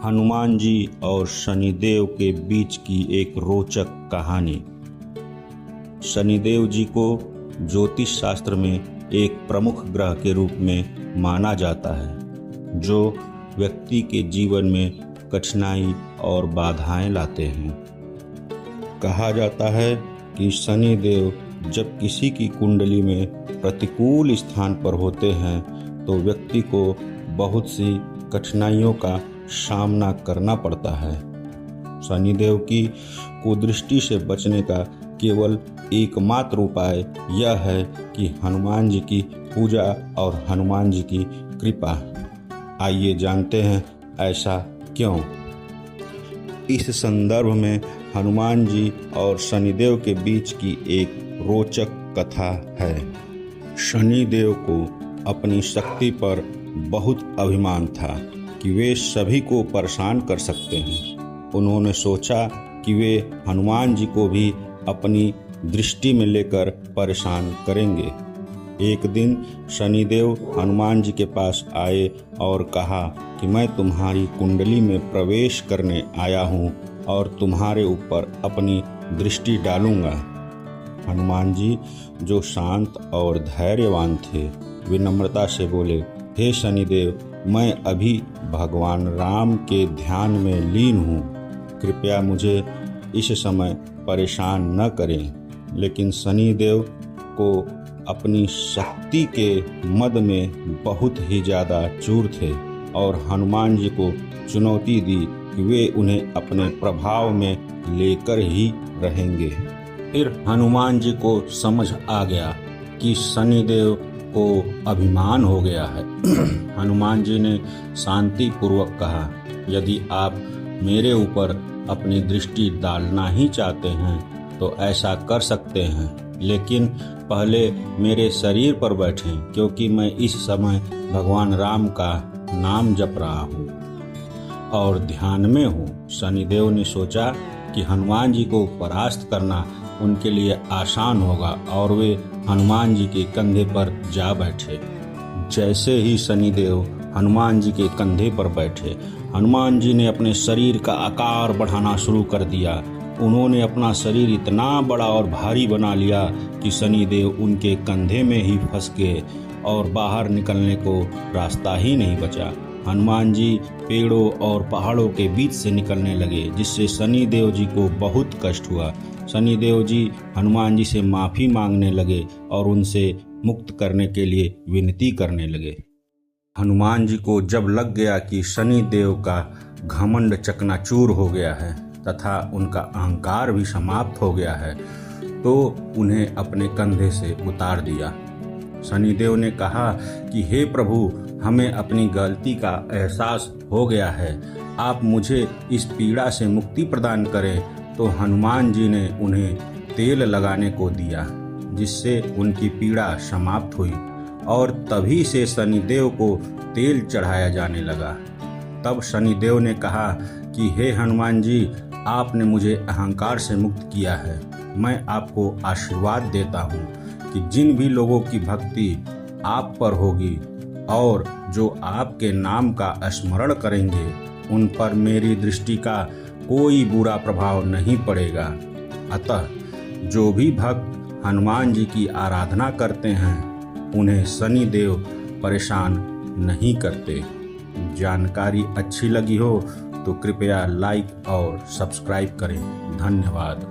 हनुमान जी और शनिदेव के बीच की एक रोचक कहानी। शनिदेव जी को ज्योतिष शास्त्र में एक प्रमुख ग्रह के रूप में माना जाता है, जो व्यक्ति के जीवन में कठिनाई और बाधाएं लाते हैं। कहा जाता है कि शनिदेव जब किसी की कुंडली में प्रतिकूल स्थान पर होते हैं तो व्यक्ति को बहुत सी कठिनाइयों का सामना करना पड़ता है। शनिदेव की कुदृष्टि से बचने का केवल एकमात्र उपाय यह है कि हनुमान जी की पूजा और हनुमान जी की कृपा। आइए जानते हैं ऐसा क्यों। इस संदर्भ में हनुमान जी और शनिदेव के बीच की एक रोचक कथा है। शनिदेव को अपनी शक्ति पर बहुत अभिमान था कि वे सभी को परेशान कर सकते हैं। उन्होंने सोचा कि वे हनुमान जी को भी अपनी दृष्टि में लेकर परेशान करेंगे। एक दिन शनिदेव हनुमान जी के पास आए और कहा कि मैं तुम्हारी कुंडली में प्रवेश करने आया हूँ और तुम्हारे ऊपर अपनी दृष्टि डालूंगा। हनुमान जी, जो शांत और धैर्यवान थे, विनम्रता से बोले, हे शनिदेव, मैं अभी भगवान राम के ध्यान में लीन हूँ, कृपया मुझे इस समय परेशान न करें। लेकिन शनिदेव को अपनी शक्ति के मद में बहुत ही ज़्यादा चूर थे और हनुमान जी को चुनौती दी कि वे उन्हें अपने प्रभाव में लेकर ही रहेंगे। फिर हनुमान जी को समझ आ गया कि शनिदेव को अभिमान हो गया है। हनुमान जी ने शांति पूर्वक कहा, यदि आप मेरे ऊपर अपनी दृष्टि डालना ही चाहते हैं तो ऐसा कर सकते हैं, लेकिन पहले मेरे शरीर पर बैठें, क्योंकि मैं इस समय भगवान राम का नाम जप रहा हूँ और ध्यान में हूँ। शनिदेव ने सोचा कि हनुमान जी को परास्त करना उनके लिए आसान होगा और वे हनुमान जी के कंधे पर जा बैठे। जैसे ही शनिदेव हनुमान जी के कंधे पर बैठे, हनुमान जी ने अपने शरीर का आकार बढ़ाना शुरू कर दिया। उन्होंने अपना शरीर इतना बड़ा और भारी बना लिया कि शनिदेव उनके कंधे में ही फंस गए और बाहर निकलने को रास्ता ही नहीं बचा। हनुमान जी पेड़ों और पहाड़ों के बीच से निकलने लगे, जिससे शनिदेव जी को बहुत कष्ट हुआ। शनिदेव जी हनुमान जी से माफ़ी मांगने लगे और उनसे मुक्त करने के लिए विनती करने लगे। हनुमान जी को जब लग गया कि शनिदेव का घमंड चकनाचूर हो गया है तथा उनका अहंकार भी समाप्त हो गया है, तो उन्हें अपने कंधे से उतार दिया। शनिदेव ने कहा कि हे प्रभु, हमें अपनी गलती का एहसास हो गया है, आप मुझे इस पीड़ा से मुक्ति प्रदान करें। तो हनुमान जी ने उन्हें तेल लगाने को दिया, जिससे उनकी पीड़ा समाप्त हुई और तभी से शनिदेव को तेल चढ़ाया जाने लगा। तब शनिदेव ने कहा कि हे हनुमान जी, आपने मुझे अहंकार से मुक्त किया है। मैं आपको आशीर्वाद देता हूँ कि जिन भी लोगों की भक्ति आप पर होगी और जो आपके नाम का स्मरण करेंगे, उन पर मेरी दृष्टि का कोई बुरा प्रभाव नहीं पड़ेगा। अतः जो भी भक्त हनुमान जी की आराधना करते हैं, उन्हें शनिदेव परेशान नहीं करते। जानकारी अच्छी लगी हो तो कृपया लाइक और सब्सक्राइब करें। धन्यवाद।